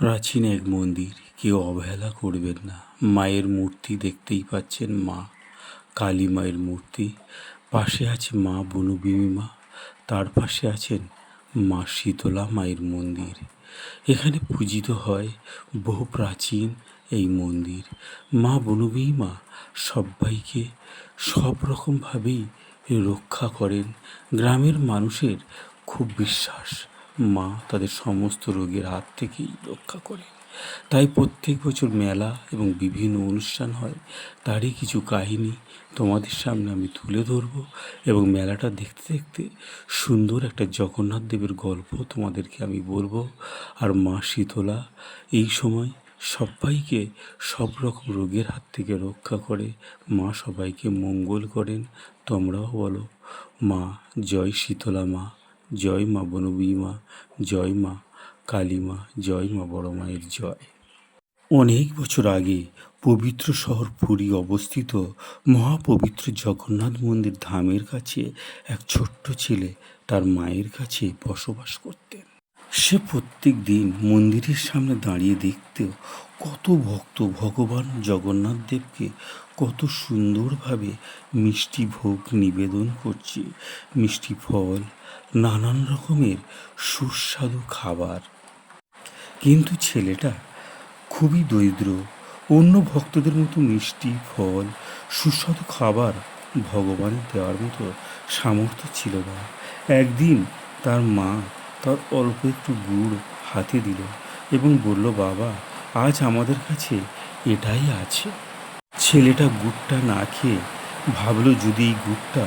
প্রাচীন এক মন্দির, কেউ অবহেলা করবেন না। মায়ের মূর্তি দেখতেই পাচ্ছেন, মা কালী মায়ের মূর্তি। পাশে আছে মা বনবিবি মা, তার পাশে আছেন মা শীতলা মায়ের মন্দির। এখানে পূজিত হয় বহু প্রাচীন এই মন্দির। মা বনবিবি মা সব্বাইকে সব রকমভাবেই রক্ষা করেন। গ্রামের মানুষের খুব বিশ্বাস, মা তাদের সমস্ত রোগের হাত থেকেই রক্ষা করে। তাই প্রত্যেক বছর মেলা এবং বিভিন্ন অনুষ্ঠান হয়। তারই কিছু কাহিনী তোমাদের সামনে আমি তুলে ধরব এবং মেলাটা দেখতে দেখতে সুন্দর একটা জগন্নাথ দেবের গল্প তোমাদেরকে আমি বলবো। আর মা শীতলা এই সময় সব্বাইকে সব রকম রোগের হাত থেকে রক্ষা করে। মা সবাইকে মঙ্গল করেন। তোমরাও বলো, মা জয় শীতলা মা, জয় মা বনবিবি মা, জয় মা কালী মা, জয় মা বড় মায়ের জয়। অনেক বছর আগে পবিত্র শহর পুরী অবস্থিত মহাপবিত্র জগন্নাথ মন্দির ধামের কাছে এক ছোট্ট ছেলে তার মায়ের কাছে বসবাস করতেন। সে প্রত্যেক দিন মন্দিরের সামনে দাঁড়িয়ে দেখত কত ভক্ত ভগবান জগন্নাথ দেবকে কত সুন্দরভাবে মিষ্টি ভোগ নিবেদন করছে। মিষ্টি ফল, নানান রকমের সুস্বাদু খাবার। কিন্তু ছেলেটা খুবই দরিদ্র। অন্য ভক্তদের মতো মিষ্টি ফল, সুস্বাদু খাবার ভগবানের দেওয়ার মতো সামর্থ্য ছিল না। একদিন তার মা তার অল্প একটু গুড় হাতে দিল এবং বলল, বাবা, আজ আমাদের কাছে এটাই আছে। ছেলেটা গুড়টা না খেয়ে ভাবল, যদি এই গুড়টা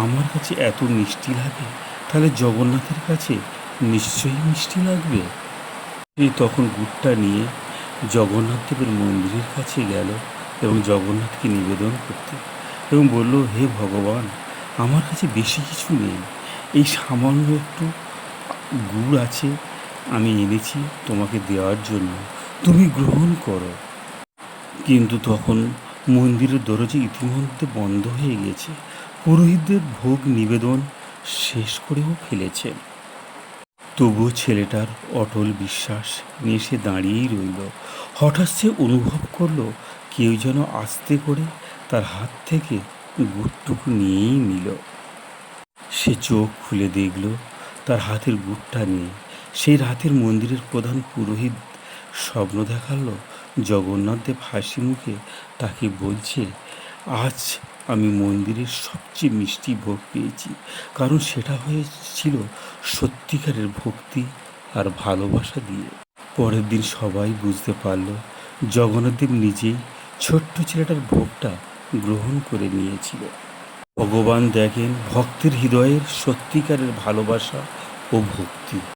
আমার কাছে এত মিষ্টি লাগে, তাহলে জগন্নাথের কাছে নিশ্চয়ই মিষ্টি লাগবে। সে তখন গুড়টা নিয়ে জগন্নাথ দেবের মন্দিরের কাছে গেল এবং জগন্নাথকে নিবেদন করতে এবং বলল, হে ভগবান, আমার কাছে বেশি কিছু নেই, এই সামান্য একটু গুড় আছে, আমি এনেছি তোমাকে দেওয়ার জন্য, তুমি গ্রহণ করো। কিন্তু তখন মন্দিরের দরজা ইতিমধ্যে বন্ধ হয়ে গেছে। পুরোহিতদের ভোগ নিবেদন শেষ করেও ফেলেছেন। তবুও ছেলেটার অটল বিশ্বাস নিয়ে সে দাঁড়িয়েই রইল। হঠাৎ সে অনুভব করলো কেউ যেন আস্তে করে তার হাত থেকে গুড়টুকু নিয়েই নিল। সে চোখ খুলে দেখল তার হাতের গুড়টা নেই। সেই রাতের মন্দিরের প্রধান পুরোহিত স্বপ্ন দেখালো জগন্নাথ দেব হাসি মুখে তাকে বলছে, আজ আমি মন্দিরের সবচেয়ে মিষ্টি ভোগ পেয়েছি, কারণ সেটা হয়েছিল সত্যিকারের ভক্তি আর ভালোবাসা দিয়ে। পরের দিন সবাই বুঝতে পারল জগন্নাথ দেব নিজেই ছোট্ট ছেলেটার ভোগটা গ্রহণ করে নিয়েছিল। ভগবান দেখেন ভক্তের হৃদয়ের সত্যিকারের ভালোবাসা ও ভক্তি।